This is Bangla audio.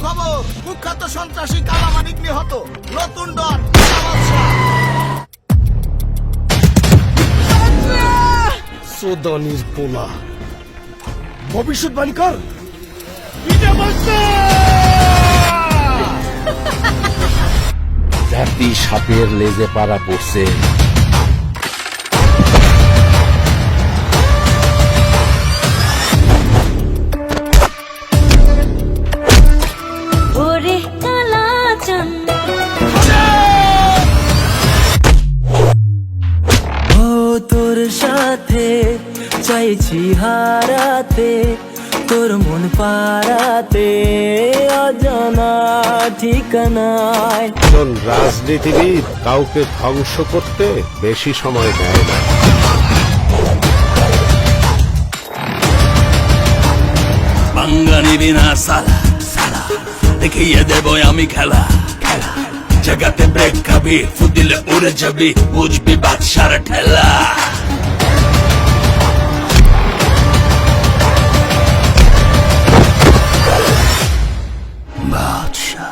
খবর, কুখ্যাত সন্ত্রাসী কালামানিক নিহত, নতুন ডন সোদনির পোলা ভবিষ্যৎবাণী কর। জাতি সাপের লেজে পাড়া পড়ছে। ওরে কালাচান ও তোর সাথে চাইছি হারাতে, তোর মন পারাতে অজানা ঠিকানায়। একজন রাজনীতিবিদ কাউকে ধ্বংস করতে বেশি সময় দেয় না। পাঙ্গা নিবি না সালা সালা, দেখিয়ে দেব আমি খেলা খেলা। জায়গাতে ব্রেক খাবি, ফুদিলে উড়ে যাবি, বুঝবি বাদশার ঠেলা। বাদশা